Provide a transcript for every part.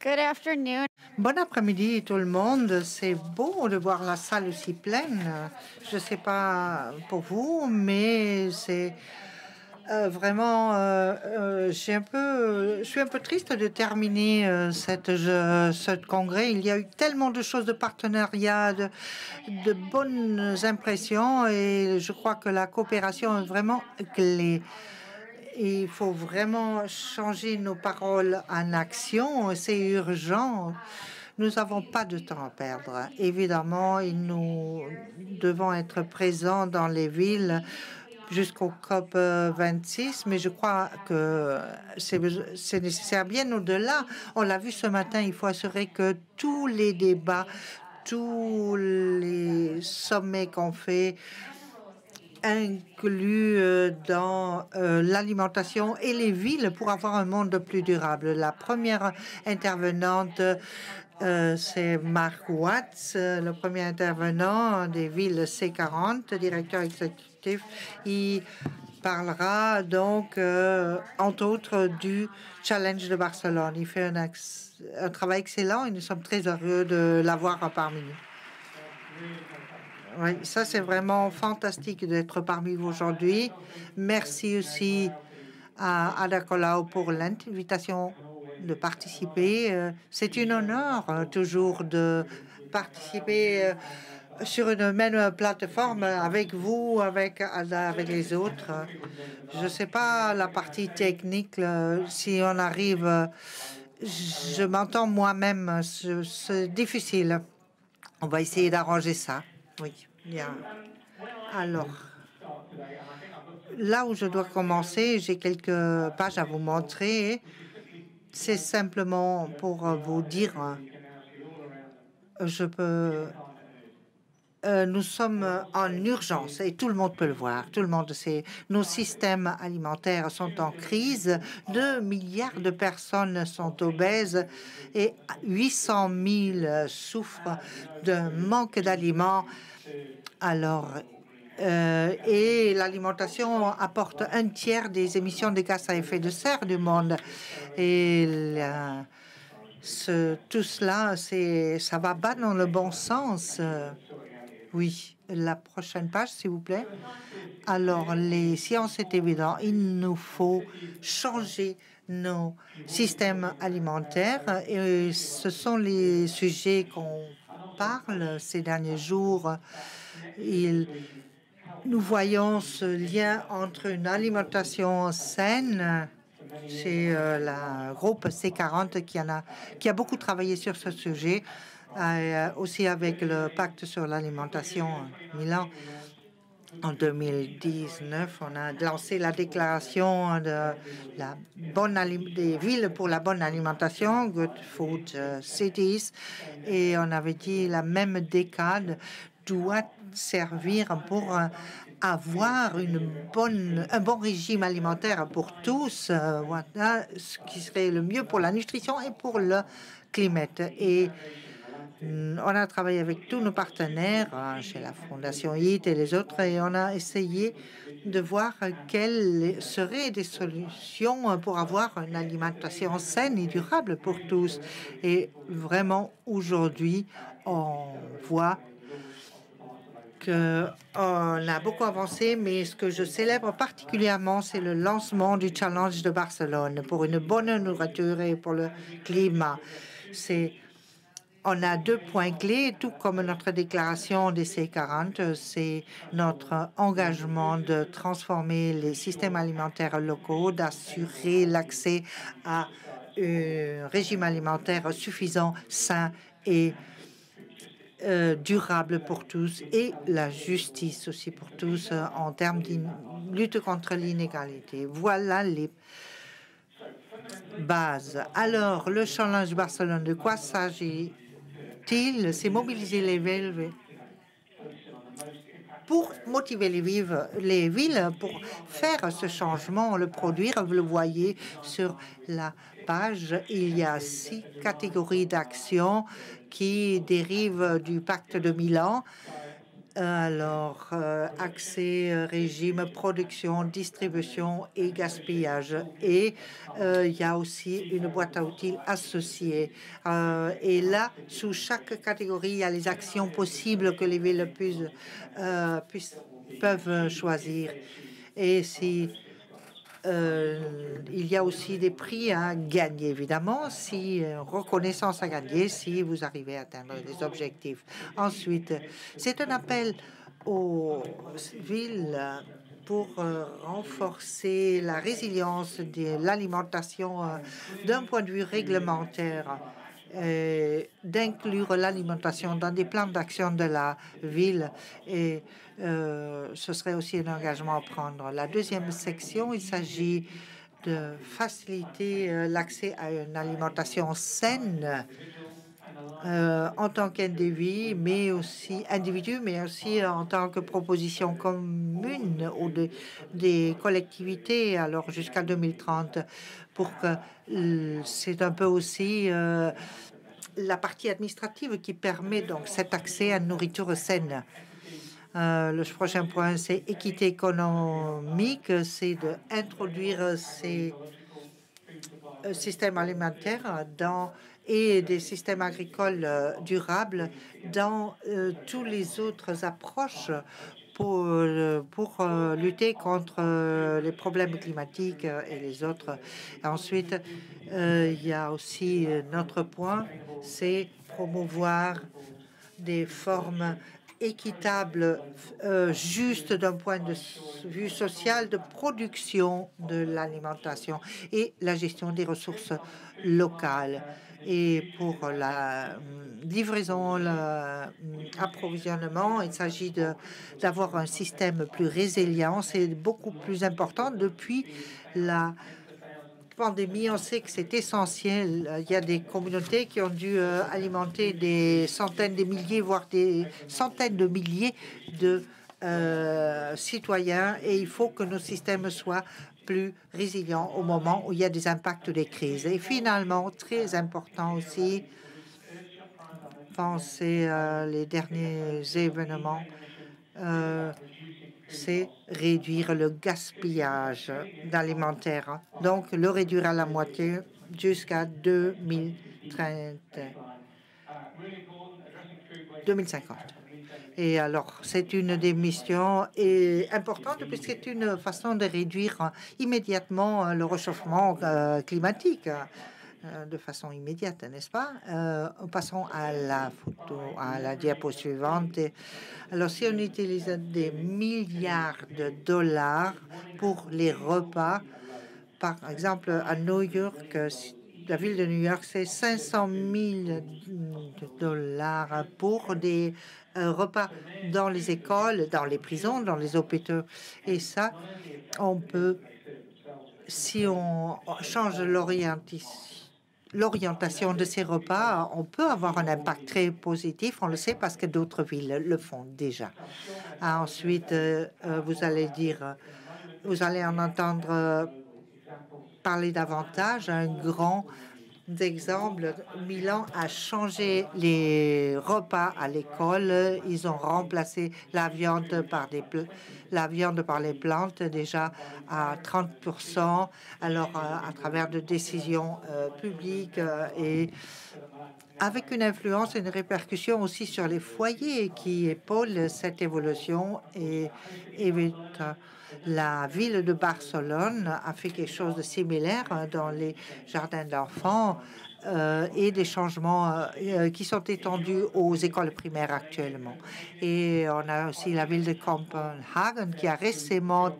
Good afternoon. Bon après-midi tout le monde. C'est beau de voir la salle aussi pleine. Je ne sais pas pour vous, mais c'est vraiment. Je suis un peu triste de terminer ce congrès. Il y a eu tellement de choses de partenariat, de bonnes impressions, et je crois que la coopération est vraiment clé. Il faut vraiment changer nos paroles en action. C'est urgent. Nous n'avons pas de temps à perdre. Évidemment, nous devons être présents dans les villes jusqu'au COP 26, mais je crois que c'est nécessaire bien au-delà. On l'a vu ce matin, il faut assurer que tous les débats, tous les sommets qu'on fait inclus dans l'alimentation et les villes pour avoir un monde plus durable. La première intervenante, c'est Mark Watts, le premier intervenant des villes C40, directeur exécutif. Il parlera donc, entre autres, du Challenge de Barcelone. Il fait un travail excellent et nous sommes très heureux de l'avoir parmi nous. Oui, ça c'est vraiment fantastique d'être parmi vous aujourd'hui. Merci aussi à Ada Colau pour l'invitation de participer. C'est un honneur toujours de participer sur une même plateforme avec vous, avec Ada, avec les autres. Je ne sais pas la partie technique, si on arrive, je m'entends moi-même, c'est difficile. On va essayer d'arranger ça. Oui, bien. Alors, là où je dois commencer, j'ai quelques pages à vous montrer. C'est simplement pour vous dire, nous sommes en urgence et tout le monde peut le voir. Tout le monde sait. Nos systèmes alimentaires sont en crise. 2 milliards de personnes sont obèses et 800 000 souffrent d'un manque d'aliments. Alors, et l'alimentation apporte un tiers des émissions de gaz à effet de serre du monde. Et tout cela, ça va pas dans le bon sens. Oui, la prochaine page, s'il vous plaît. Alors, les sciences, c'est évident. Il nous faut changer nos systèmes alimentaires. Et ce sont les sujets qu'on parle ces derniers jours. Nous voyons ce lien entre une alimentation saine. C'est le groupe C40 qui a beaucoup travaillé sur ce sujet, aussi avec le pacte sur l'alimentation Milan. En 2019, on a lancé la déclaration des villes pour la bonne alimentation, Good Food Cities, et on avait dit la même décade doit servir pour avoir un bon régime alimentaire pour tous, voilà, ce qui serait le mieux pour la nutrition et pour le climat. Et on a travaillé avec tous nos partenaires, chez la Fondation HIT et les autres, et on a essayé de voir quelles seraient des solutions pour avoir une alimentation saine et durable pour tous. Et vraiment, aujourd'hui, on voit qu'on a beaucoup avancé, mais ce que je célèbre particulièrement, c'est le lancement du Challenge de Barcelone pour une bonne nourriture et pour le climat. On a 2 points clés, tout comme notre déclaration des C40, c'est notre engagement de transformer les systèmes alimentaires locaux, d'assurer l'accès à un régime alimentaire suffisant, sain et durable pour tous, et la justice aussi pour tous en termes de lutte contre l'inégalité. Voilà les bases. Alors, le Challenge Barcelone, de quoi s'agit-il? C'est mobiliser les villes pour motiver les villes pour faire ce changement, le produire. Vous le voyez sur la page, il y a 6 catégories d'actions qui dérivent du pacte de Milan. Alors, accès, régime, production, distribution et gaspillage. Et il y a aussi une boîte à outils associée. Et là, sous chaque catégorie, il y a les actions possibles que les villes peuvent choisir. Et si il y a aussi des prix à gagner, évidemment, si reconnaissance à gagner si vous arrivez à atteindre les objectifs. Ensuite, c'est un appel aux villes pour renforcer la résilience de l'alimentation d'un point de vue réglementaire, d'inclure l'alimentation dans des plans d'action de la ville et ce serait aussi un engagement à prendre. La deuxième section, il s'agit de faciliter l'accès à une alimentation saine en tant qu'individu, mais aussi en tant que proposition commune ou des collectivités, alors jusqu'à 2030, pour que c'est un peu aussi la partie administrative qui permet donc cet accès à une nourriture saine. Le prochain point, c'est équité économique, c'est d'introduire ces systèmes alimentaires et des systèmes agricoles durables dans toutes les autres approches pour lutter contre les problèmes climatiques et les autres. Ensuite, il y a aussi notre point, c'est promouvoir des formes équitables, justes d'un point de vue social de production de l'alimentation et la gestion des ressources locales. Et pour la livraison, l'approvisionnement, il s'agit d'avoir un système plus résilient. C'est beaucoup plus important depuis la pandémie, on sait que c'est essentiel. Il y a des communautés qui ont dû alimenter des centaines de milliers, voire des centaines de milliers de citoyens, et il faut que nos systèmes soient plus résilients au moment où il y a des impacts des crises. Et finalement, très important aussi, penser les derniers événements, c'est réduire le gaspillage d'alimentaire. Donc, le réduire à la moitié jusqu'à 2050. Et alors, c'est une des missions importantes puisque c'est une façon de réduire immédiatement le réchauffement climatique de façon immédiate, n'est-ce pas? Passons à la photo, à la diapo suivante. Alors, si on utilise des milliards de dollars pour les repas, par exemple, à New York, la ville de New York, c'est 500 000 dollars pour des repas dans les écoles, dans les prisons, dans les hôpitaux. Et ça, on peut, si on change l'orientation de ces repas, on peut avoir un impact très positif. On le sait parce que d'autres villes le font déjà. Ensuite, vous allez en entendre parler davantage. Un grand exemple, Milan a changé les repas à l'école. Ils ont remplacé la viande par les plantes déjà à 30%. Alors, à travers de décisions publiques et avec une influence et une répercussion aussi sur les foyers qui épaulent cette évolution et évitent. La ville de Barcelone a fait quelque chose de similaire dans les jardins d'enfants et des changements qui sont étendus aux écoles primaires actuellement. Et on a aussi la ville de Copenhague qui a récemment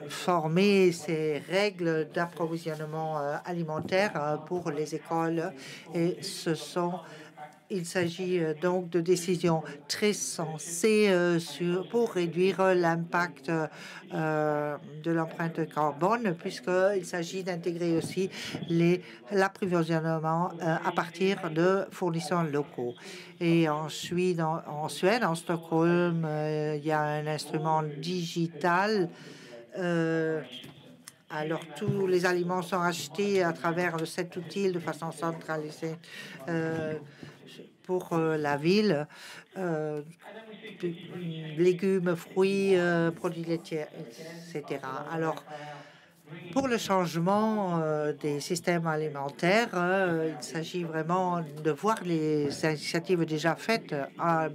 former ces règles d'approvisionnement alimentaire pour les écoles. Et il s'agit donc de décisions très sensées pour réduire l'impact de l'empreinte carbone, puisqu'il s'agit d'intégrer aussi l'approvisionnement à partir de fournisseurs locaux. Et ensuite, en Suède, en Stockholm, il y a un instrument digital. Alors, tous les aliments sont achetés à travers cet outil de façon centralisée pour la ville, légumes, fruits, produits laitiers, etc. Alors, pour le changement des systèmes alimentaires, il s'agit vraiment de voir les initiatives déjà faites à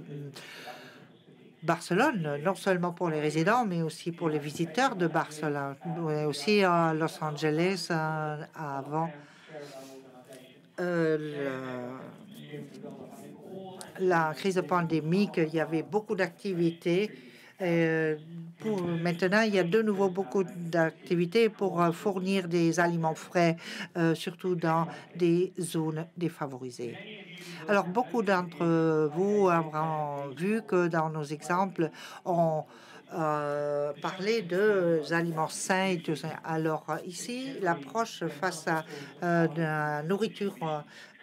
Barcelone, non seulement pour les résidents, mais aussi pour les visiteurs de Barcelone, mais aussi à Los Angeles avant la crise pandémique. Il y avait beaucoup d'activités. Maintenant, il y a de nouveau beaucoup d'activités pour fournir des aliments frais, surtout dans des zones défavorisées. Alors, beaucoup d'entre vous auront vu que dans nos exemples, on parlait de aliments sains et tout ça. Alors, ici, l'approche face à de la nourriture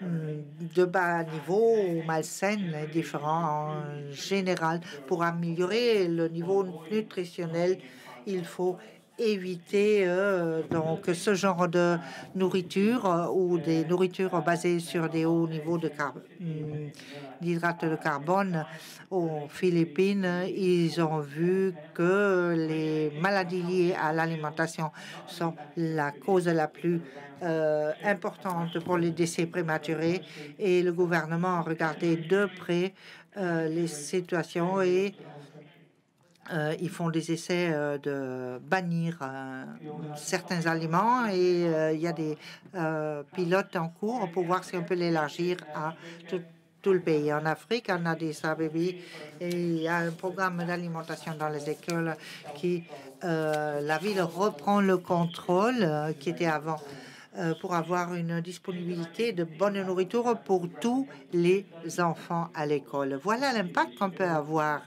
de bas niveau ou malsaine est différente en général. Pour améliorer le niveau nutritionnel, il faut éviter donc ce genre de nourriture ou des nourritures basées sur des hauts niveaux d'hydrates de carbone. Aux Philippines, ils ont vu que les maladies liées à l'alimentation sont la cause la plus importante pour les décès prématurés, et le gouvernement a regardé de près les situations, et ils font des essais de bannir certains aliments, et il y a des pilotes en cours pour voir si on peut l'élargir à tout le pays. En Afrique, en Addis Abeba, et il y a un programme d'alimentation dans les écoles qui, la ville reprend le contrôle qui était avant, pour avoir une disponibilité de bonne nourriture pour tous les enfants à l'école. Voilà l'impact qu'on peut avoir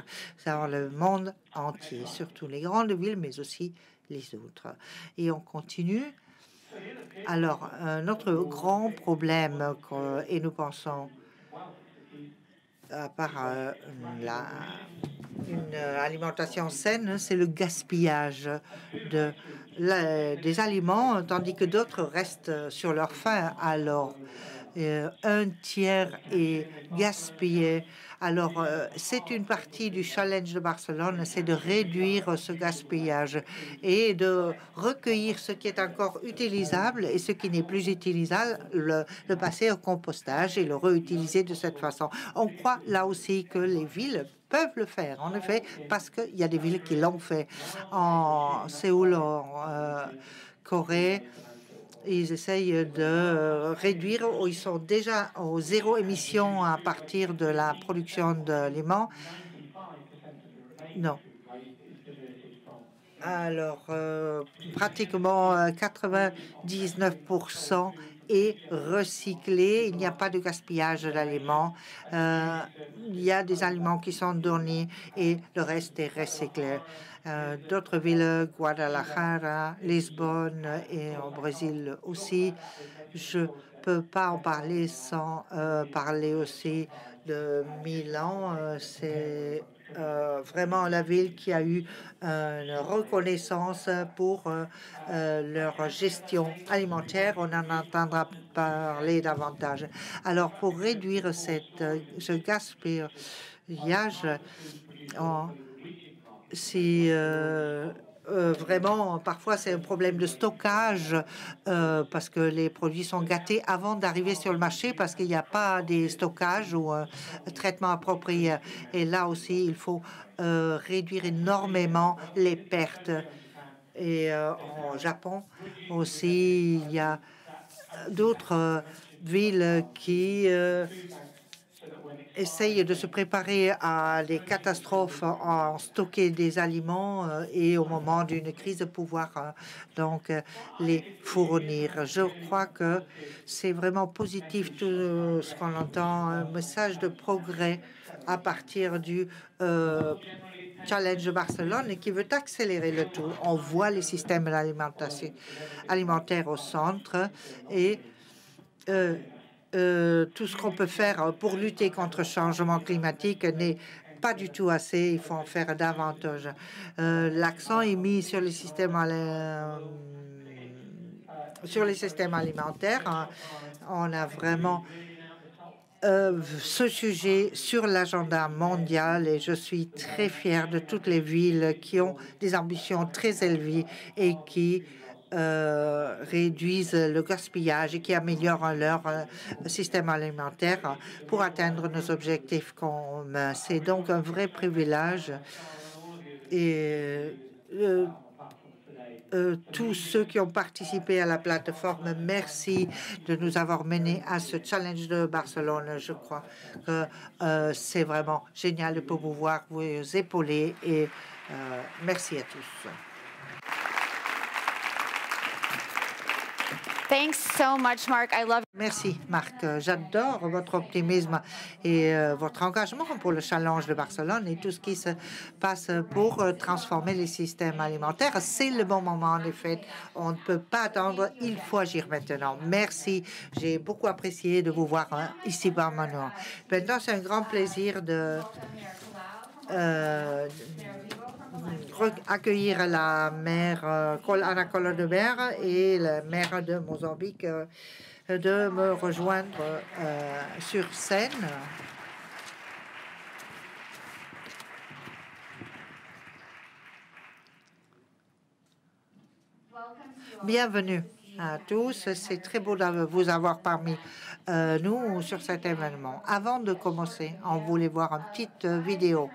dans le monde entier, surtout les grandes villes, mais aussi les autres. Et on continue. Alors, notre grand problème, et nous pensons, à part une alimentation saine, c'est le gaspillage des aliments, tandis que d'autres restent sur leur faim. Alors, un tiers est gaspillé. Alors, c'est une partie du challenge de Barcelone, c'est de réduire ce gaspillage et de recueillir ce qui est encore utilisable, et ce qui n'est plus utilisable, le passer au compostage et le réutiliser de cette façon. On croit là aussi que les villes peuvent le faire, en effet, parce qu'il y a des villes qui l'ont fait. En Séoul, en Corée, ils essayent de réduire, ou ils sont déjà au zéro émission à partir de la production d'aliments. Non. Alors, pratiquement 99% est recyclé. Il n'y a pas de gaspillage d'aliments. Il y a des aliments qui sont donnés et le reste est recyclé. D'autres villes, Guadalajara, Lisbonne et au Brésil aussi. Je peux pas en parler sans parler aussi de Milan. C'est vraiment la ville qui a eu une reconnaissance pour leur gestion alimentaire. On en entendra parler davantage. Alors, pour réduire ce gaspillage, c'est vraiment, parfois, c'est un problème de stockage parce que les produits sont gâtés avant d'arriver sur le marché, parce qu'il n'y a pas des stockages ou un traitement approprié. Et là aussi, il faut réduire énormément les pertes. Et au Japon aussi, il y a d'autres villes qui essayent de se préparer à des catastrophes en stocker des aliments et au moment d'une crise pouvoir les fournir. Je crois que c'est vraiment positif tout ce qu'on entend, un message de progrès à partir du Challenge de Barcelone, et qui veut accélérer le tout. On voit les systèmes d'alimentation alimentaire au centre, et tout ce qu'on peut faire pour lutter contre le changement climatique n'est pas du tout assez. Il faut en faire davantage. L'accent est mis sur les systèmes alimentaires. On a vraiment ce sujet sur l'agenda mondial et je suis très fière de toutes les villes qui ont des ambitions très élevées et qui réduisent le gaspillage et qui améliorent leur système alimentaire pour atteindre nos objectifs communs. C'est donc un vrai privilège et tous ceux qui ont participé à la plateforme, merci de nous avoir menés à ce challenge de Barcelone. Je crois que c'est vraiment génial de pouvoir vous épauler et merci à tous. Thanks so much, Mark. I love. Merci, Marc. J'adore votre optimisme et votre engagement pour le challenge de Barcelone et tout ce qui se passe pour transformer les systèmes alimentaires. C'est le bon moment, en effet. On ne peut pas attendre. Il faut agir maintenant. Merci. J'ai beaucoup apprécié de vous voir ici par maintenant. Maintenant, c'est un grand plaisir de accueillir la maire Ana Colau de Mer et la maire de Mozambique de me rejoindre sur scène. Bienvenue à tous. C'est très beau de vous avoir parmi nous sur cet événement. Avant de commencer, on voulait voir une petite vidéo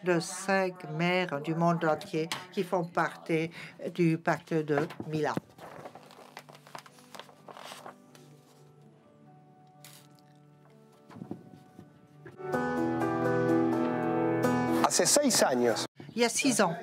de 5 maires du monde entier qui font partie du pacte de Milan. Il y a 6 ans,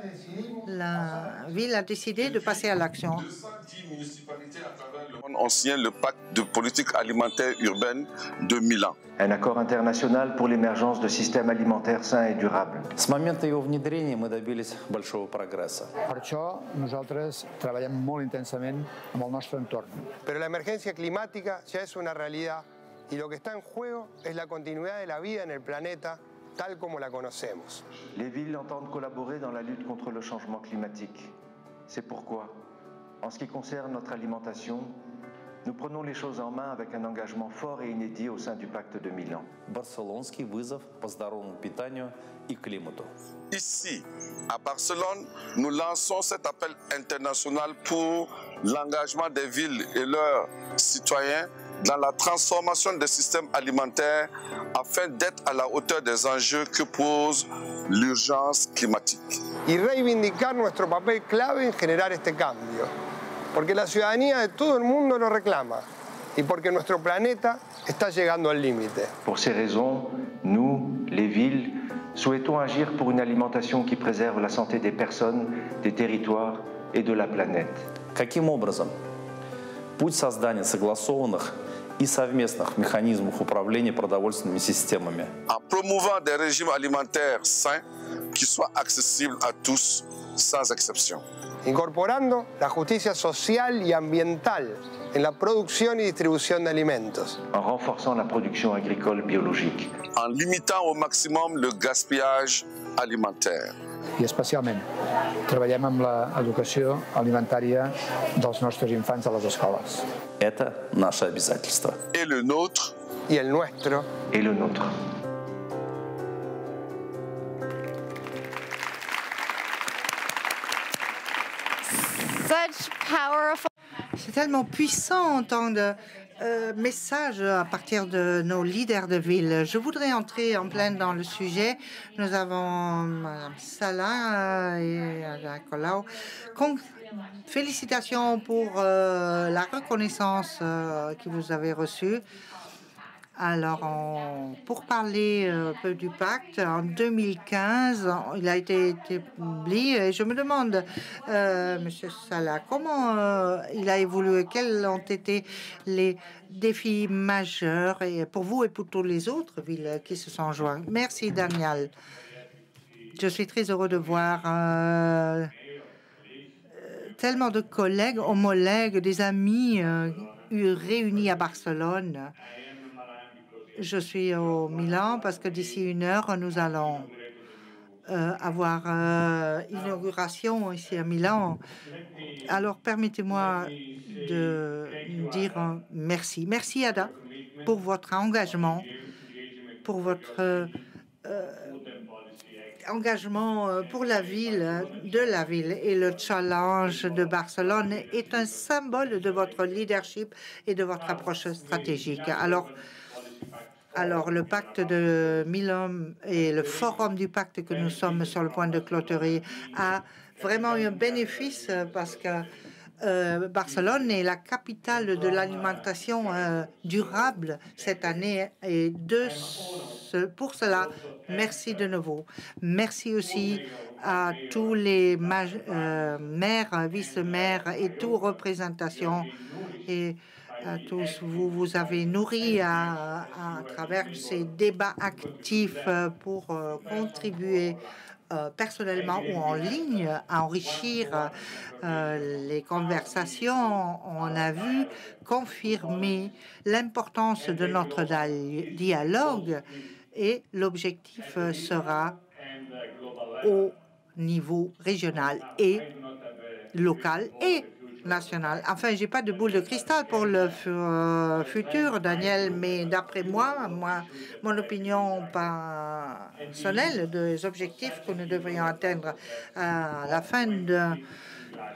la ville a décidé de passer à l'action. 210 municipalités à travers le monde ont signé le pacte de politique alimentaire urbaine de Milan. Un accord international pour l'émergence de systèmes alimentaires sains et durables. С момента его внедрения мы добились большого прогресса. Per això nosaltres treballem molt intensament amb el nostre entorn. Pero la emergencia climática ya es una realidad y lo que está en juego es la continuidad de la vida en el planeta tal como la conocemos. Les villes entendent collaborer dans la lutte contre le changement climatique. C'est pourquoi, en ce qui concerne notre alimentation, nous prenons les choses en main avec un engagement fort et inédit au sein du pacte de Milan. Барселонский вызов по здоровому питанию и климату. Ici, à Barcelone, nous lançons cet appel international pour l'engagement des villes et leurs citoyens dans la transformation des systèmes alimentaires afin d'être à la hauteur des enjeux que pose l'urgence climatique. Y reivindicar nuestro papel clave en generar este cambio, porque la ciudadanía de todo el mundo lo reclama y porque nuestro planeta está llegando al límite. Pour ces raisons, nous, les villes, souhaitons agir pour une alimentation qui préserve la santé des personnes, des territoires et de la planète. Каким образом? Путь создания согласованных и совместных механизмов управления продовольственными системами. En promouvant des régimes alimentaires sains qui soient accessibles à tous sans exception. Incorporando la justicia social y ambiental en la producción y distribución de alimentos. En renforçant la production agricole biologique. En limitant au maximum le gaspillage alimentaire. I especialment treballem amb l'educació alimentària dels nostres infants a les escoles. Это наше обязательство. Et le nôtre. Y el nuestro. Et le nôtre. Such powerful. C'est tellement puissant entendre message à partir de nos leaders de ville. Je voudrais entrer en plein dans le sujet. Nous avons Mme Salah et Ana Colau. Félicitations pour la reconnaissance que vous avez reçue. Alors, pour parler un peu du pacte, en 2015, il a été établi et je me demande, Monsieur Salah, comment il a évolué, quels ont été les défis majeurs et pour vous et pour toutes les autres villes qui se sont jointes. Merci, Daniel. Je suis très heureux de voir tellement de collègues, homologues, des amis réunis à Barcelone. Je suis au Milan parce que d'ici 1 heure, nous allons avoir inauguration ici à Milan. Alors, permettez-moi de dire merci. Merci, Ada, pour votre engagement pour votre engagement pour la ville, de la ville. Et le challenge de Barcelone est un symbole de votre leadership et de votre approche stratégique. Alors, le pacte de Milan et le forum du pacte que nous sommes sur le point de clôturer a vraiment eu un bénéfice parce que Barcelone est la capitale de l'alimentation durable cette année et pour cela, merci de nouveau. Merci aussi à tous les maires, vice-maires et toute représentation et à tous. Vous avez nourri à travers ces débats actifs pour contribuer personnellement ou en ligne à enrichir les conversations. On a vu confirmer l'importance de notre dialogue et l'objectif sera au niveau régional et local et national. Enfin, j'ai pas de boule de cristal pour le futur, Daniel, mais d'après moi, mon opinion personnelle des objectifs que nous devrions atteindre à la fin d'un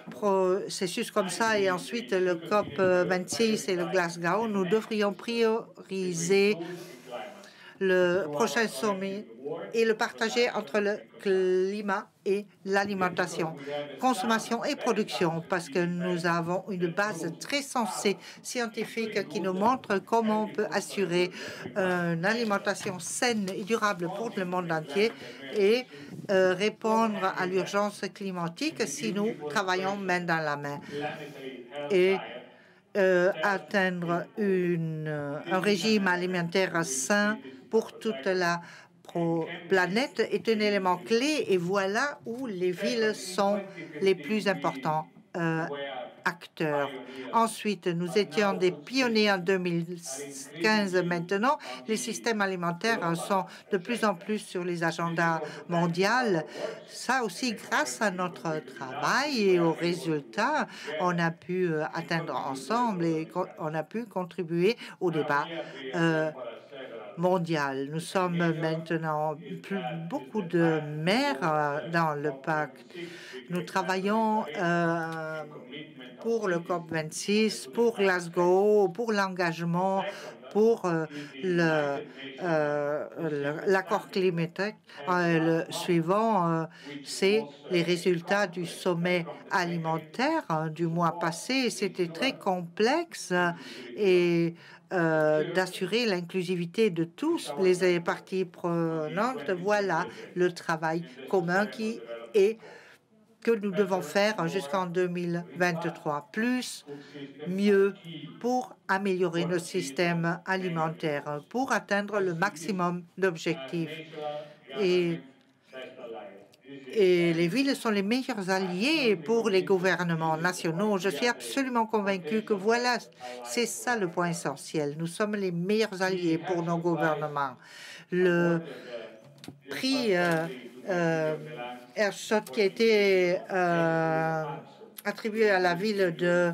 processus comme ça et ensuite le COP 26 et le Glasgow, nous devrions prioriser le prochain sommet et le partager entre le climat et l'alimentation, consommation et production, parce que nous avons une base très sensée scientifique qui nous montre comment on peut assurer une alimentation saine et durable pour le monde entier et répondre à l'urgence climatique si nous travaillons main dans la main. Et atteindre un régime alimentaire sain pour toute la planète est un élément clé et voilà où les villes sont les plus importants acteurs. Ensuite, nous étions des pionniers en 2015. Maintenant, les systèmes alimentaires sont de plus en plus sur les agendas mondiaux. Ça aussi, grâce à notre travail et aux résultats, on a pu atteindre ensemble et on a pu contribuer au débat mondial. Nous sommes maintenant beaucoup de maires dans le pacte. Nous travaillons pour le COP 26, pour Glasgow, pour l'engagement, pour l'accord climatique. Le suivant, c'est les résultats du sommet alimentaire du mois passé. C'était très complexe et d'assurer l'inclusivité de tous les parties prenantes. Voilà le travail commun que nous devons faire jusqu'en 2023. Plus, mieux, pour améliorer nos systèmes alimentaires, pour atteindre le maximum d'objectifs. Et les villes sont les meilleurs alliés pour les gouvernements nationaux. Je suis absolument convaincue que voilà, c'est ça le point essentiel. Nous sommes les meilleurs alliés pour nos gouvernements. Le prix Earthshot qui a été attribué à la ville de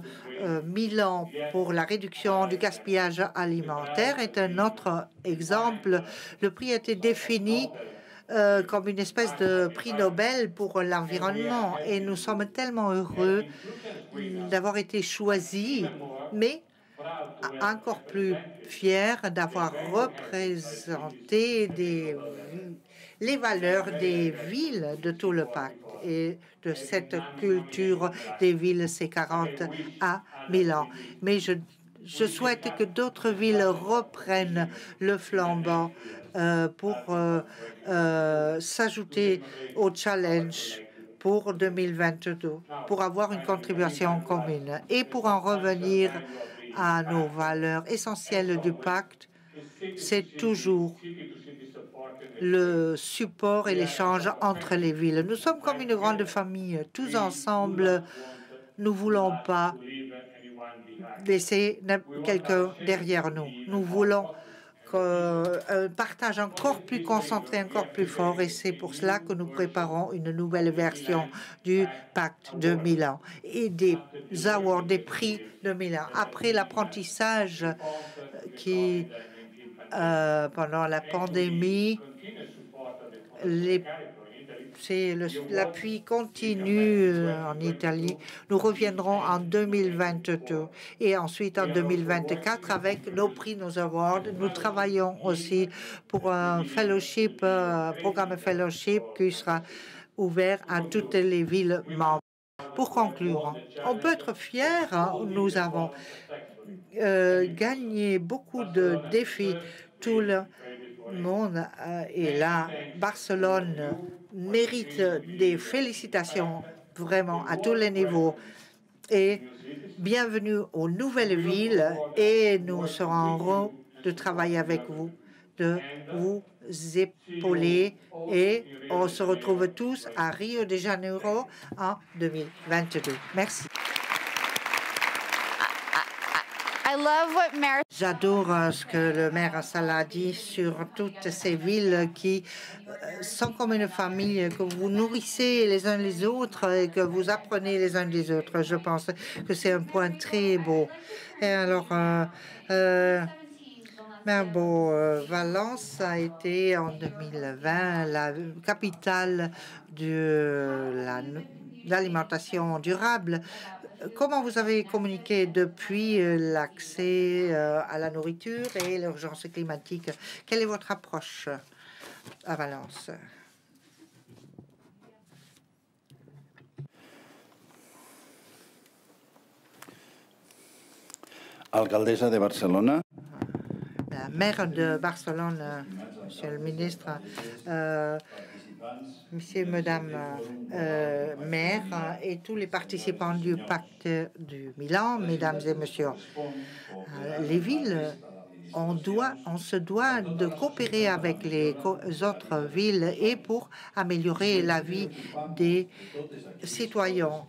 Milan pour la réduction du gaspillage alimentaire est un autre exemple. Le prix a été défini comme une espèce de prix Nobel pour l'environnement et nous sommes tellement heureux d'avoir été choisis, mais encore plus fiers d'avoir représenté les valeurs des villes de tout le pacte et de cette culture des villes C40 à Milan. Mais je souhaite que d'autres villes reprennent le flambeau pour s'ajouter au challenge pour 2022, pour avoir une contribution commune. Et pour en revenir à nos valeurs essentielles du pacte, c'est toujours le support et l'échange entre les villes. Nous sommes comme une grande famille, tous ensemble. Nous ne voulons pas laisser quelqu'un derrière nous. Nous voulons un partage encore plus concentré, encore plus fort, et c'est pour cela que nous préparons une nouvelle version du pacte de Milan et des awards, des prix de Milan. Après l'apprentissage qui pendant la pandémie, l'appui continu en Italie. Nous reviendrons en 2022 et ensuite en 2024 avec nos prix, nos awards. Nous travaillons aussi pour un fellowship, un programme fellowship qui sera ouvert à toutes les villes membres. Pour conclure, on peut être fier. Nous avons gagné beaucoup de défis. Tout le monde est là. Barcelone mérite des félicitations vraiment à tous les niveaux. Et bienvenue aux nouvelles villes. Et nous serons heureux de travailler avec vous, de vous épauler. Et on se retrouve tous à Rio de Janeiro en 2022. Merci. J'adore ce que le maire Salah a dit sur toutes ces villes qui sont comme une famille, que vous nourrissez les uns les autres et que vous apprenez les uns des autres. Je pense que c'est un point très beau. Et alors, Valence a été en 2020 la capitale de l'alimentation durable. Comment vous avez communiqué depuis l'accès à la nourriture et l'urgence climatique? Quelle est votre approche à Valence? Alcaldessa de Barcelona. La maire de Barcelone, monsieur le ministre, Monsieur, Madame, maire et tous les participants du pacte du Milan, mesdames et messieurs, les villes, on se doit de coopérer avec les autres villes et pour améliorer la vie des citoyens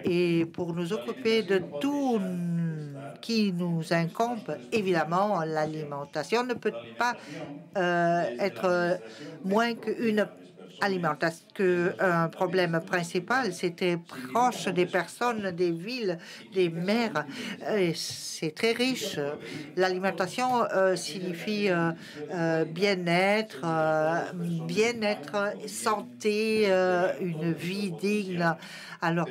et pour nous occuper de tout qui nous incombe. Évidemment, l'alimentation ne peut pas être moins qu'une alimentation, un problème principal. C'était proche des personnes, des villes, des mers. C'est très riche. L'alimentation signifie bien-être, santé, une vie digne. Alors,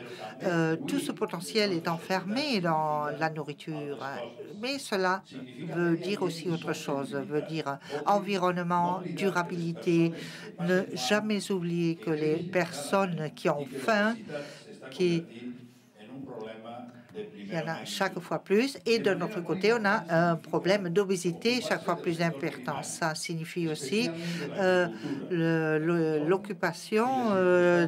tout ce potentiel est enfermé dans la nourriture. Mais cela veut dire aussi autre chose, veut dire environnement, durabilité, ne jamais oublier que les personnes qui ont faim, il y en a chaque fois plus. Et de notre côté, on a un problème d'obésité chaque fois plus important. Ça signifie aussi l'occupation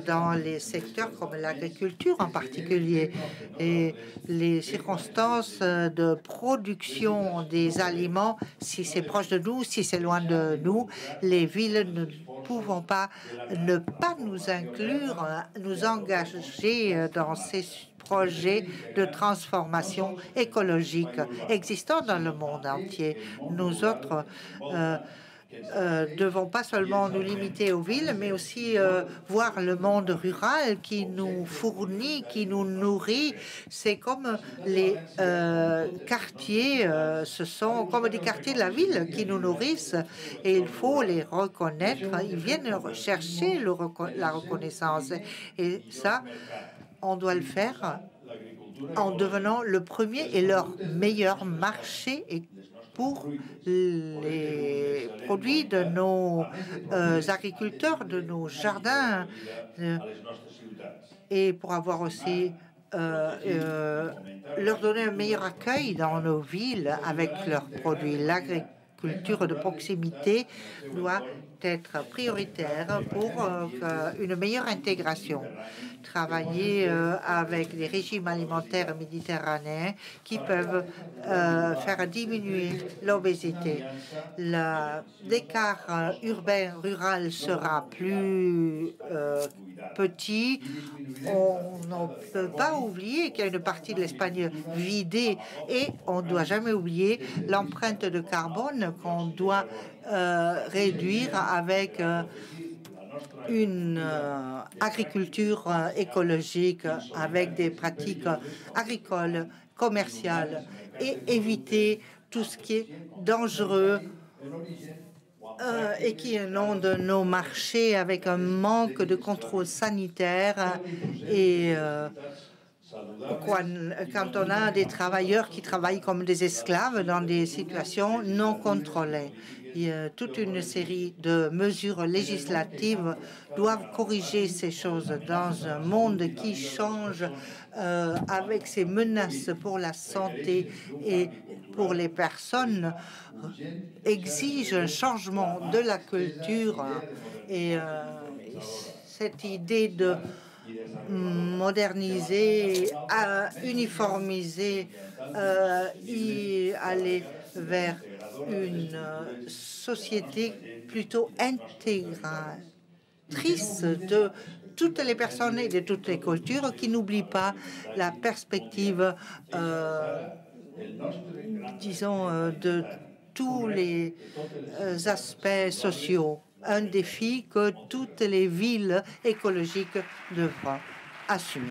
dans les secteurs comme l'agriculture en particulier. Et les circonstances de production des aliments, si c'est proche de nous, si c'est loin de nous, les villes ne pouvons pas ne pas nous inclure, nous engager dans ces projets de transformation écologique existants dans le monde entier. Nous autres devons pas seulement nous limiter aux villes, mais aussi voir le monde rural qui nous fournit, qui nous nourrit. C'est comme les quartiers, ce sont comme des quartiers de la ville qui nous nourrissent et il faut les reconnaître. Ils viennent chercher la reconnaissance et ça, on doit le faire en devenant le premier et leur meilleur marché pour les produits de nos agriculteurs, de nos jardins, et pour avoir aussi leur donner un meilleur accueil dans nos villes avec leurs produits. L'agriculture de proximité doit être prioritaire pour une meilleure intégration. Travailler avec les régimes alimentaires méditerranéens qui peuvent faire diminuer l'obésité. L'écart urbain-rural sera plus petit. On ne peut pas oublier qu'il y a une partie de l'Espagne vidée et on ne doit jamais oublier l'empreinte de carbone qu'on doit réduire avec une agriculture écologique, avec des pratiques agricoles, commerciales et éviter tout ce qui est dangereux et qui inondent nos marchés avec un manque de contrôle sanitaire et quand on a des travailleurs qui travaillent comme des esclaves dans des situations non contrôlées. Il y a toute une série de mesures législatives doivent corriger ces choses dans un monde qui change avec ces menaces pour la santé et pour les personnes exige un changement de la culture et cette idée de moderniser, uniformiser, y aller vers une société plutôt intégratrice de toutes les personnes et de toutes les cultures, qui n'oublient pas la perspective, disons, de tous les aspects sociaux. Un défi que toutes les villes écologiques devront assumer.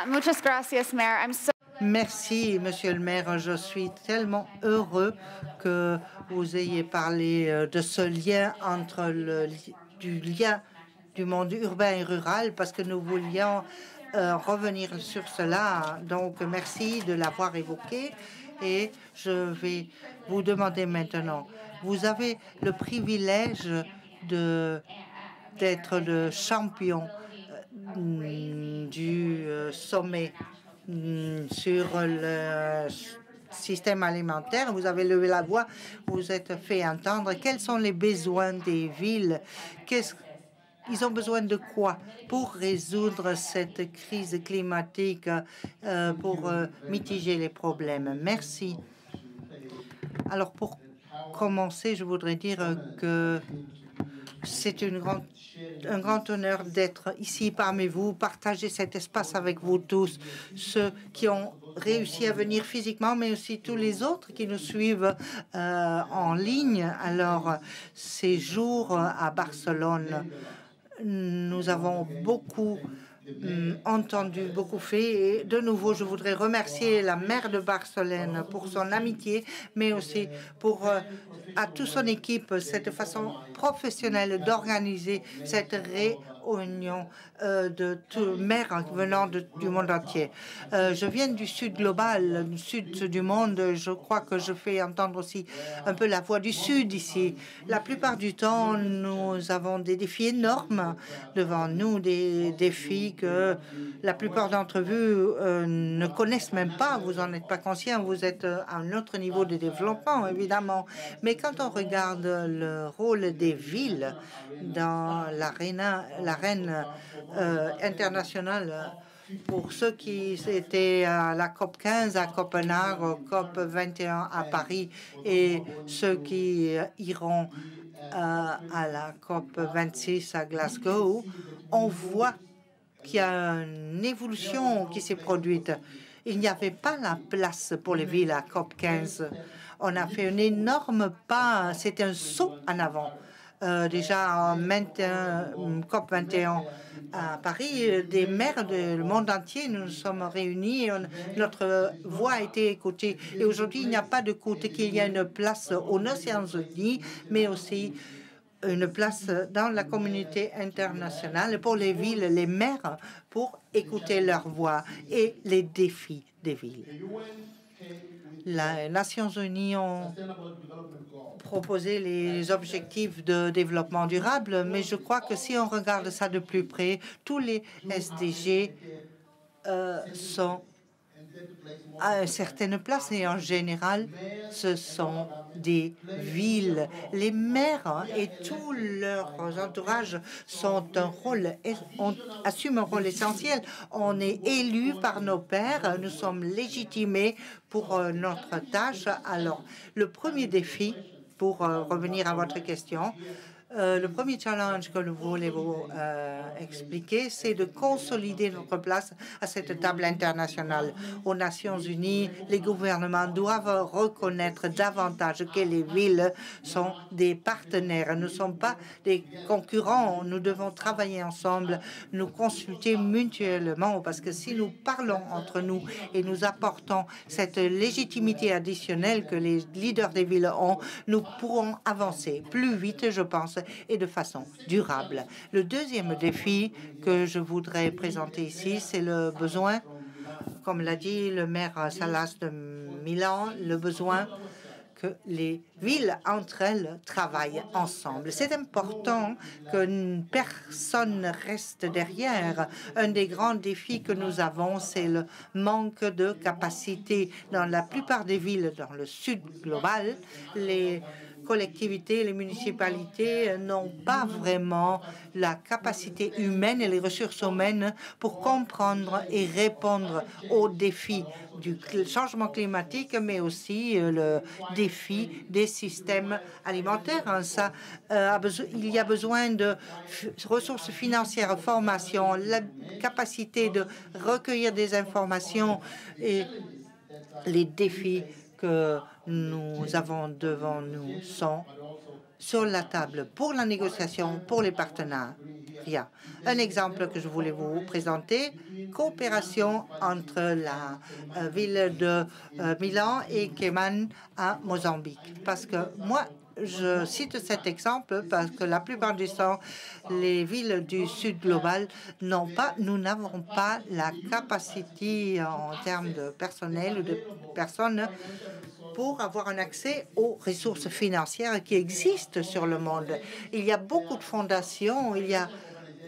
Muchas gracias, Mayor. Merci, Monsieur le maire. Je suis tellement heureux que vous ayez parlé de ce lien entre du monde urbain et rural, parce que nous voulions revenir sur cela. Donc, merci de l'avoir évoqué. Et je vais vous demander maintenant, vous avez le privilège d'être le champion du sommet sur le système alimentaire. Vous avez levé la voix, vous êtes fait entendre. Quels sont les besoins des villes? Ils ont besoin de quoi pour résoudre cette crise climatique, pour mitiger les problèmes? Merci. Alors, pour commencer, je voudrais dire que c'est un grand honneur d'être ici parmi vous, partager cet espace avec vous tous, ceux qui ont réussi à venir physiquement, mais aussi tous les autres qui nous suivent en ligne. Alors, ces jours à Barcelone, nous avons beaucoup entendu, beaucoup fait. Et de nouveau, je voudrais remercier la maire de Barcelone pour son amitié, mais aussi pour à toute son équipe, cette façon professionnelle d'organiser cette réunion de tous maires venant du monde entier. Je viens du sud global, du sud du monde. Je crois que je fais entendre aussi un peu la voix du sud ici. La plupart du temps, nous avons des défis énormes devant nous, des défis que la plupart d'entre vous ne connaissent même pas. Vous n'en êtes pas conscient. Vous êtes à un autre niveau de développement, évidemment. Mais quand on regarde le rôle des villes dans l'arène internationale, pour ceux qui étaient à la COP 15 à Copenhague, au COP 21 à Paris, et ceux qui iront à la COP 26 à Glasgow, on voit qu'il y a une évolution qui s'est produite. Il n'y avait pas la place pour les villes à COP 15. On a fait un énorme pas, c'était un saut en avant. Déjà en COP 21 à Paris, des maires du monde entier, nous nous sommes réunis, notre voix a été écoutée. Et aujourd'hui, il n'y a pas de côté qu'il y a une place aux Nations Unies, mais aussi une place dans la communauté internationale pour les villes, les maires, pour écouter leur voix et les défis des villes. Les Nations Unies ont proposé les objectifs de développement durable, mais je crois que si on regarde ça de plus près, tous les SDG sont à une certaine place et en général, ce sont des villes. Les maires et tous leurs entourages assument un rôle essentiel. On est élus par nos pairs, nous sommes légitimés pour notre tâche. Alors, le premier défi, pour revenir à votre question, Le premier challenge que nous voulons vous expliquer, c'est de consolider notre place à cette table internationale. Aux Nations Unies, les gouvernements doivent reconnaître davantage que les villes sont des partenaires. Nous ne sommes pas des concurrents. Nous devons travailler ensemble, nous consulter mutuellement, parce que si nous parlons entre nous et nous apportons cette légitimité additionnelle que les leaders des villes ont, nous pourrons avancer plus vite, je pense, et de façon durable. Le deuxième défi que je voudrais présenter ici, c'est le besoin, comme l'a dit le maire Salas de Milan, le besoin que les villes entre elles travaillent ensemble. C'est important que personne ne reste derrière. Un des grands défis que nous avons, c'est le manque de capacité. Dans la plupart des villes dans le sud global, les collectivités, les municipalités n'ont pas vraiment la capacité humaine et les ressources humaines pour comprendre et répondre aux défis du changement climatique, mais aussi le défi des systèmes alimentaires. Il y a besoin de ressources financières, formation, la capacité de recueillir des informations et les défis que nous avons devant nous sont sur la table pour la négociation, pour les partenariats. Un exemple que je voulais vous présenter, coopération entre la ville de Milan et Cayman à Mozambique. Parce que moi, je cite cet exemple parce que la plupart du temps, les villes du Sud global nous n'avons pas la capacité en termes de personnel ou de personnes pour avoir un accès aux ressources financières qui existent sur le monde. Il y a beaucoup de fondations, il y a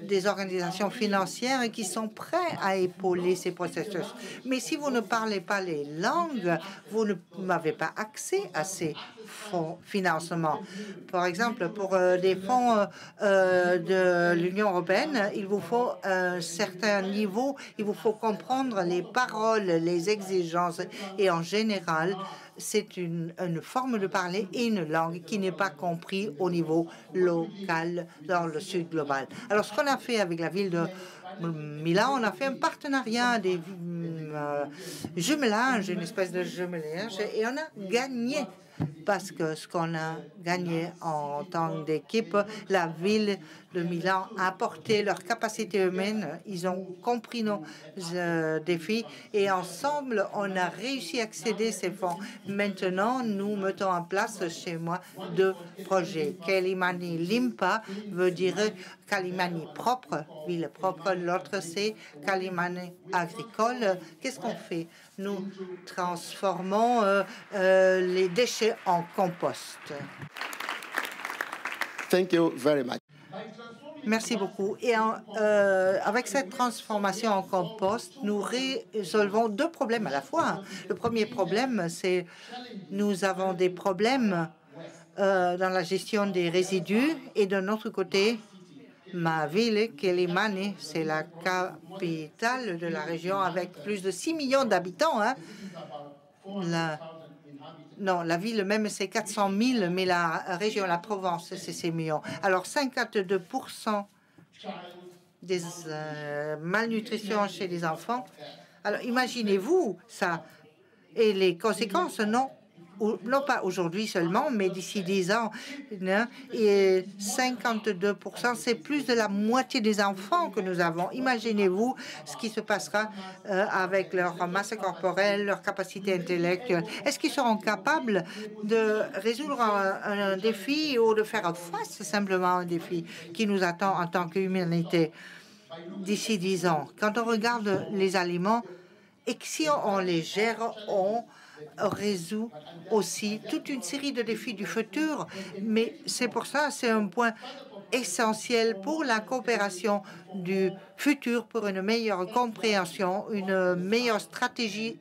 des organisations financières qui sont prêtes à épauler ces processus. Mais si vous ne parlez pas les langues, vous n'avez pas accès à ces financements. Par exemple, pour des fonds de l'Union européenne, il vous faut un certain niveau, il vous faut comprendre les paroles, les exigences, et en général, c'est une forme de parler et une langue qui n'est pas comprise au niveau local dans le sud global. Alors, ce qu'on a fait avec la ville de Milan, on a fait un partenariat, des jumelages, une espèce de jumelage, et on a gagné. Parce que ce qu'on a gagné en tant d'équipe, la ville de Milan a apporté leur capacité humaine, ils ont compris nos défis et ensemble, on a réussi à accéder à ces fonds. Maintenant, nous mettons en place chez moi 2 projets. Kalimani Limpa veut dire Kalimani propre, ville propre. L'autre, c'est Kalimani agricole. Qu'est-ce qu'on fait? Nous transformons les déchets en compost. Thank you very much. Merci beaucoup. Et avec cette transformation en compost, nous résolvons 2 problèmes à la fois. Le premier problème, c'est nous avons des problèmes dans la gestion des résidus et de notre côté, ma ville, Quelimane, c'est la capitale de la région avec plus de 6 millions d'habitants. La ville même, c'est 400 000, mais la région, la Provence, c'est 6 millions. Alors, 52% des malnutritions chez les enfants. Alors, imaginez-vous ça. Et les conséquences, non pas aujourd'hui seulement, mais d'ici 10 ans. Et 52%, c'est plus de la moitié des enfants que nous avons. Imaginez-vous ce qui se passera avec leur masse corporelle, leur capacité intellectuelle. Est-ce qu'ils seront capables de résoudre un défi ou de faire face simplement à un défi qui nous attend en tant qu'humanité d'ici 10 ans? Quand on regarde les aliments, et que si on les gère, on résout aussi toute une série de défis du futur. Mais c'est pour ça, c'est un point essentiel pour la coopération du futur, pour une meilleure compréhension, une meilleure stratégie,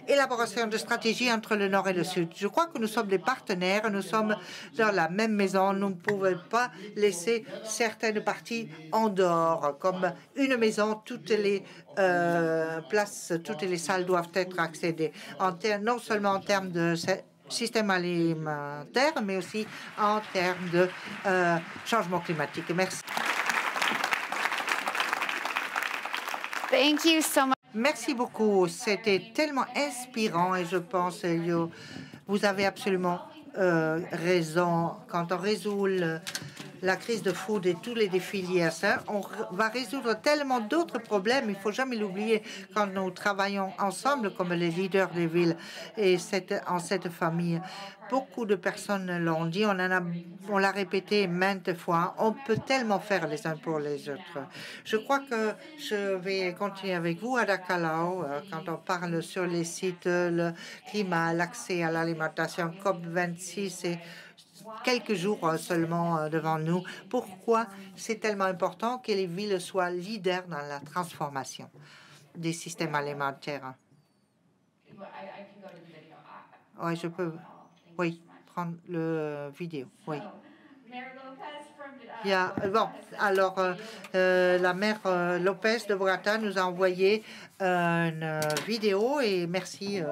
élaboration de stratégie entre le Nord et le Sud. Je crois que nous sommes des partenaires, nous sommes dans la même maison, nous ne pouvons pas laisser certaines parties en dehors. Comme une maison, toutes les places, toutes les salles doivent être accédées, non seulement en termes de système alimentaire, mais aussi en termes de changement climatique. Merci. Thank you so much. Merci beaucoup. C'était tellement inspirant et je pense, Elio, vous avez absolument raison. Quand on résout la crise de food et tous les défis liés à ça, on va résoudre tellement d'autres problèmes. Il ne faut jamais l'oublier quand nous travaillons ensemble comme les leaders des villes et en cette famille. Beaucoup de personnes l'ont dit, on l'a répété maintes fois, on peut tellement faire les uns pour les autres. Je crois que je vais continuer avec vous à Dakalau quand on parle sur les sites, le climat, l'accès à l'alimentation, COP26 et quelques jours seulement devant nous. Pourquoi c'est tellement important que les villes soient leaders dans la transformation des systèmes alimentaires? Oui, je peux. Oui, prendre le vidéo. Oui. Bon, alors la maire Lopez de Bogota nous a envoyé une vidéo et merci.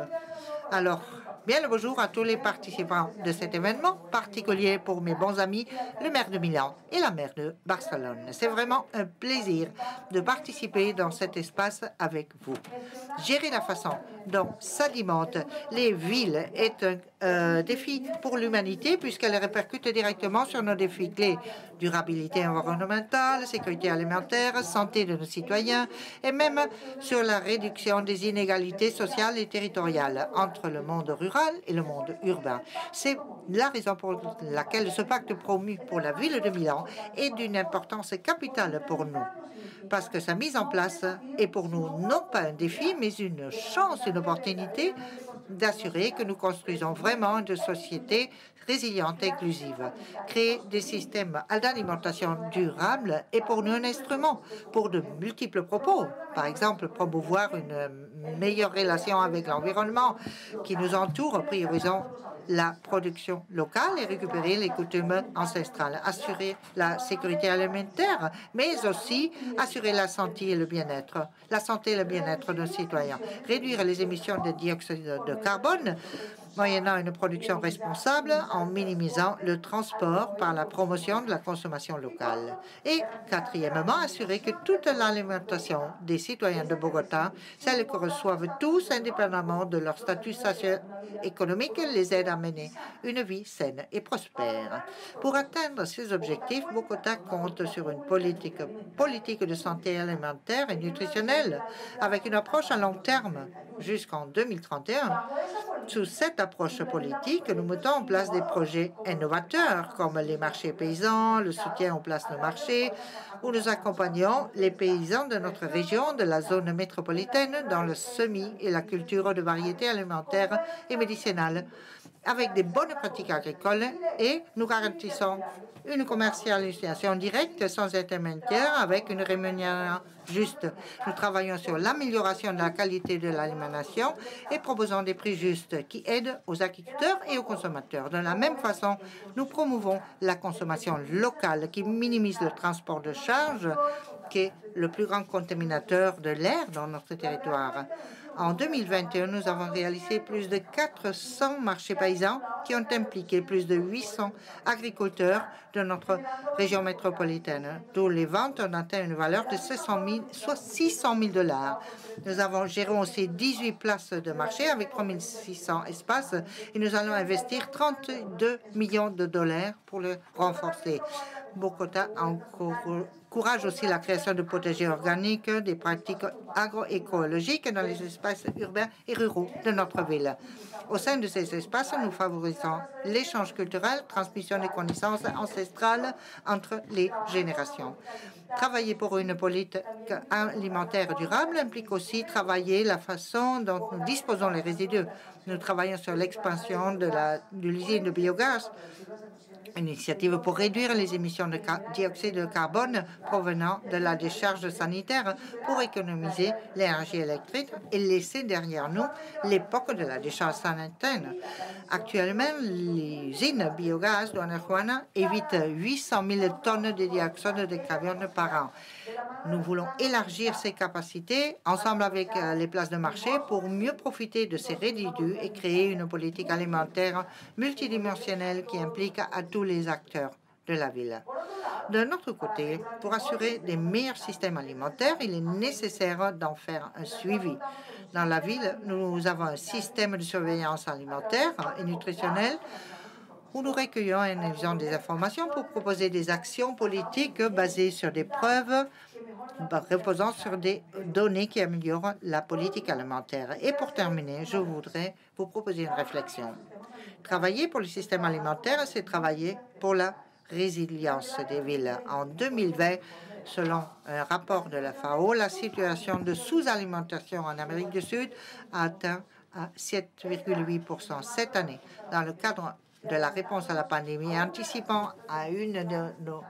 Alors, bien le bonjour à tous les participants de cet événement particulier pour mes bons amis, le maire de Milan et la maire de Barcelone. C'est vraiment un plaisir de participer dans cet espace avec vous. Gérer la façon dont s'alimentent les villes est un défi pour l'humanité puisqu'elle répercute directement sur nos défis clés: durabilité environnementale, sécurité alimentaire, santé de nos citoyens et même sur la réduction des inégalités sociales et territoriales entre le monde rural et le monde urbain. C'est la raison pour laquelle ce pacte promu pour la ville de Milan est d'une importance capitale pour nous. Parce que sa mise en place est pour nous non pas un défi, mais une chance, une opportunité d'assurer que nous construisons vraiment une société résiliente et inclusive. Créer des systèmes d'alimentation durable est pour nous un instrument pour de multiples propos. Par exemple, promouvoir une meilleure relation avec l'environnement qui nous entoure, priorisant la production locale et récupérer les coutumes ancestrales, assurer la sécurité alimentaire, mais aussi assurer la santé et le bien-être, de nos citoyens, réduire les émissions de dioxyde de carbone, moyennant une production responsable en minimisant le transport par la promotion de la consommation locale. Et quatrièmement, assurer que toute l'alimentation des citoyens de Bogota, celle que reçoivent tous indépendamment de leur statut socio-économique, les aide à mener une vie saine et prospère. Pour atteindre ces objectifs, Bogota compte sur une politique de santé alimentaire et nutritionnelle avec une approche à long terme jusqu'en 2031. Sous cette approche politique, nous mettons en place des projets innovateurs comme les marchés paysans, le soutien aux places de marché, où nous accompagnons les paysans de notre région, de la zone métropolitaine, dans le semis et la culture de variétés alimentaires et médicinales, avec des bonnes pratiques agricoles, et nous garantissons une commercialisation directe sans intermédiaire avec une rémunération juste. Nous travaillons sur l'amélioration de la qualité de l'alimentation et proposons des prix justes qui aident aux agriculteurs et aux consommateurs. De la même façon, nous promouvons la consommation locale qui minimise le transport de charge, qui est le plus grand contaminateur de l'air dans notre territoire. En 2021, nous avons réalisé plus de 400 marchés paysans qui ont impliqué plus de 800 agriculteurs de notre région métropolitaine, dont les ventes ont atteint une valeur de 600 000 $. Nous avons géré aussi 18 places de marché avec 3600 espaces et nous allons investir 32 millions de $ pour le renforcer. Bogota encourage aussi la création de potagers organiques, des pratiques agroécologiques dans les espaces urbains et ruraux de notre ville. Au sein de ces espaces, nous favorisons l'échange culturel, transmission des connaissances ancestrales entre les générations. Travailler pour une politique alimentaire durable implique aussi travailler la façon dont nous disposons les résidus. Nous travaillons sur l'expansion de l'usine de biogaz, une initiative pour réduire les émissions de dioxyde de carbone provenant de la décharge sanitaire pour économiser l'énergie électrique et laisser derrière nous l'époque de la décharge sanitaire. Actuellement, l'usine biogaz d'Onajuana évite 800 000 tonnes de dioxyde de carbone par an. Nous voulons élargir ces capacités ensemble avec les places de marché pour mieux profiter de ces résidus et créer une politique alimentaire multidimensionnelle qui implique à tous les acteurs de la ville. D'un autre côté, pour assurer des meilleurs systèmes alimentaires, il est nécessaire d'en faire un suivi. Dans la ville, nous avons un système de surveillance alimentaire et nutritionnelle où nous recueillons et analysons des informations pour proposer des actions politiques basées sur des preuves reposant sur des données qui améliorent la politique alimentaire. Et pour terminer, je voudrais vous proposer une réflexion. Travailler pour le système alimentaire, c'est travailler pour la résilience des villes. En 2020, selon un rapport de la FAO, la situation de sous-alimentation en Amérique du Sud a atteint à 7,8% cette année. Dans le cadre de la réponse à la pandémie, anticipant à une de nos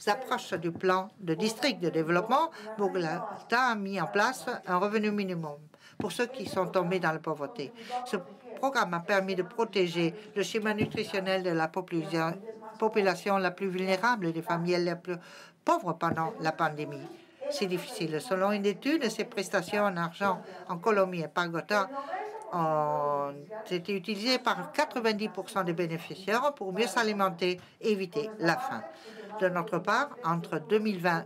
approches du plan de district de développement, Bogota a mis en place un revenu minimum pour ceux qui sont tombés dans la pauvreté. Ce programme a permis de protéger le schéma nutritionnel de la population la plus vulnérable, des familles les plus pauvres pendant la pandémie. C'est difficile. Selon une étude, ces prestations en argent en Colombie et Bogota ont été utilisées par 90% des bénéficiaires pour mieux s'alimenter et éviter la faim. De notre part, entre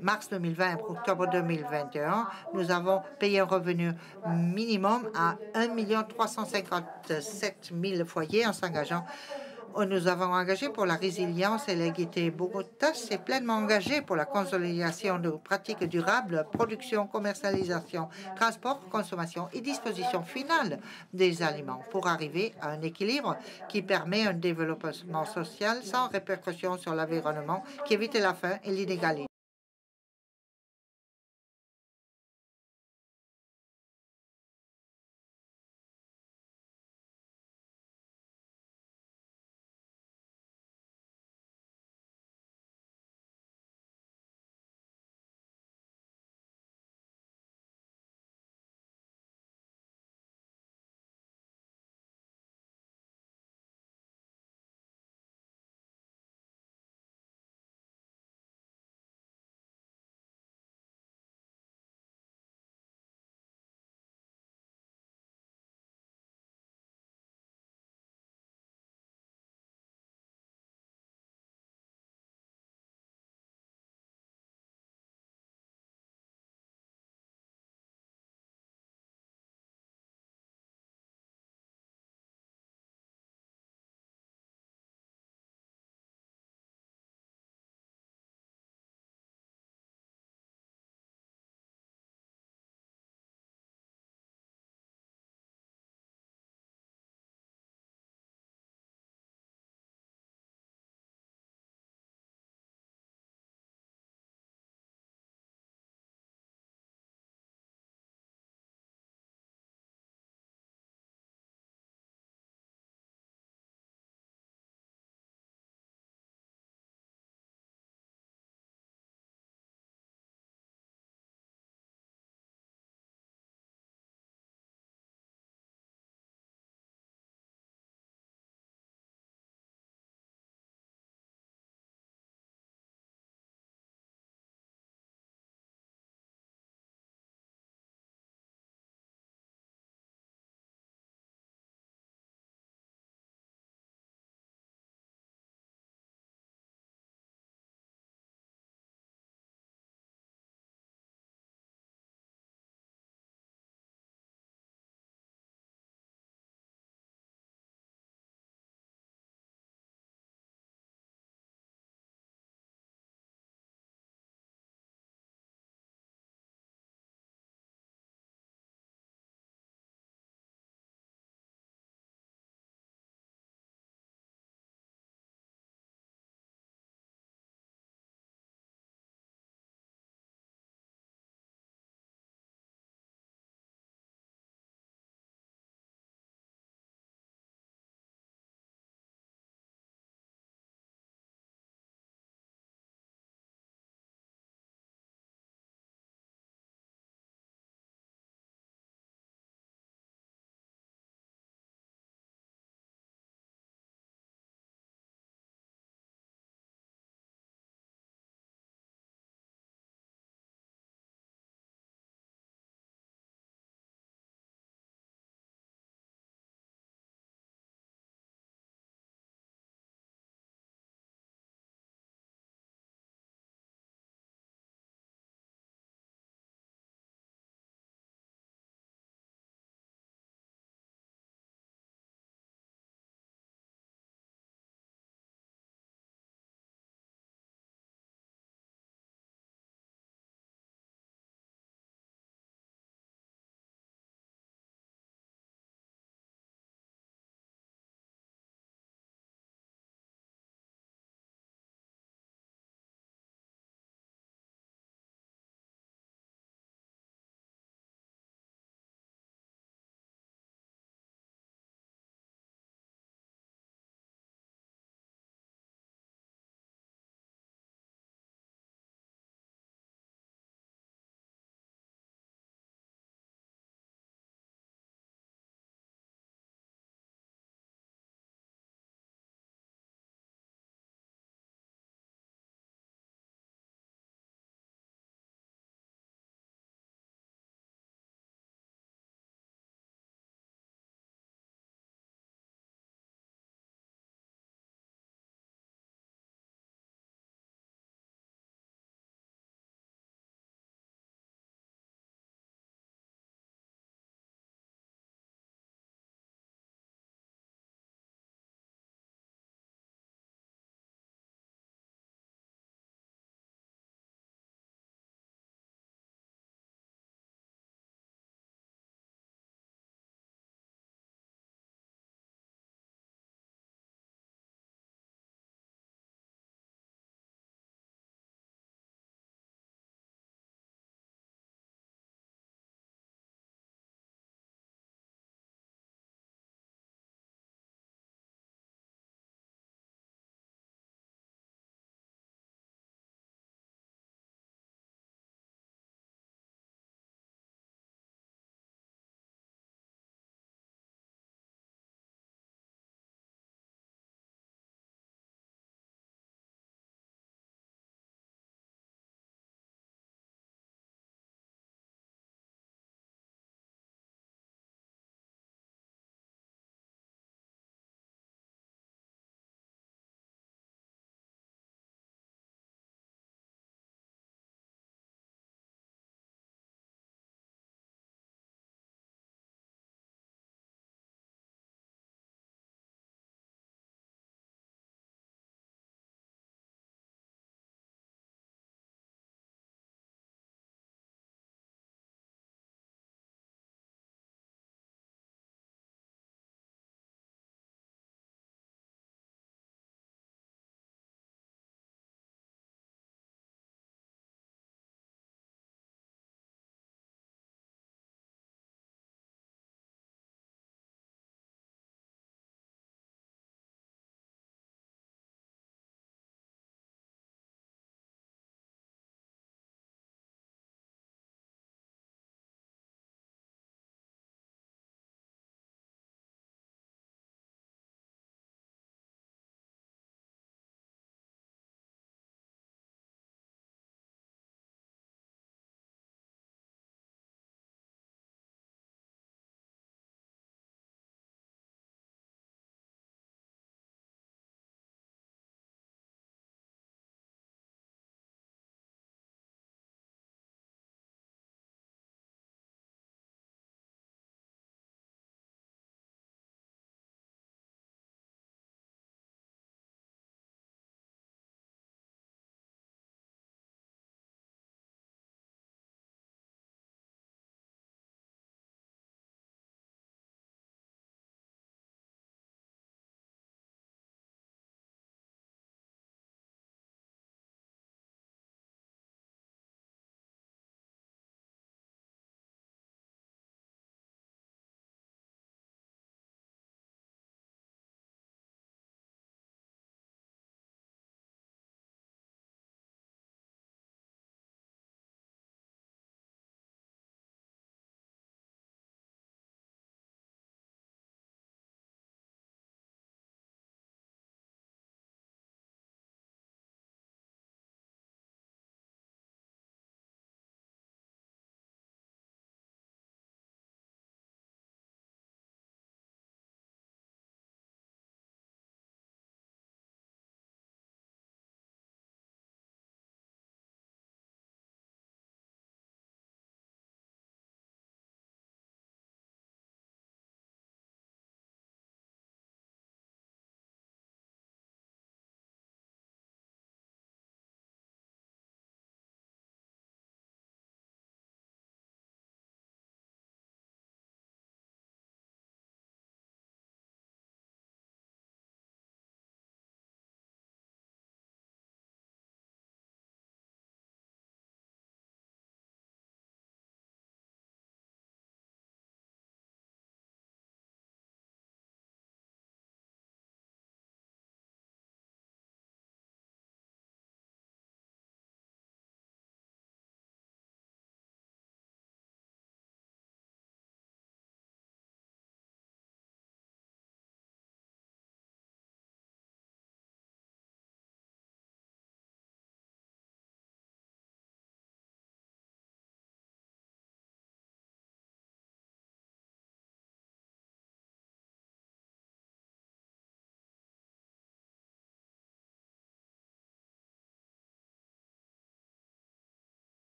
mars 2020 et octobre 2021, nous avons payé un revenu minimum à 1 357 000 foyers en s'engageant. Nous avons engagé pour la résilience et l'équité. Bogota s'est pleinement engagé pour la consolidation de pratiques durables, production, commercialisation, transport, consommation et disposition finale des aliments pour arriver à un équilibre qui permet un développement social sans répercussion sur l'environnement, qui évite la faim et l'inégalité.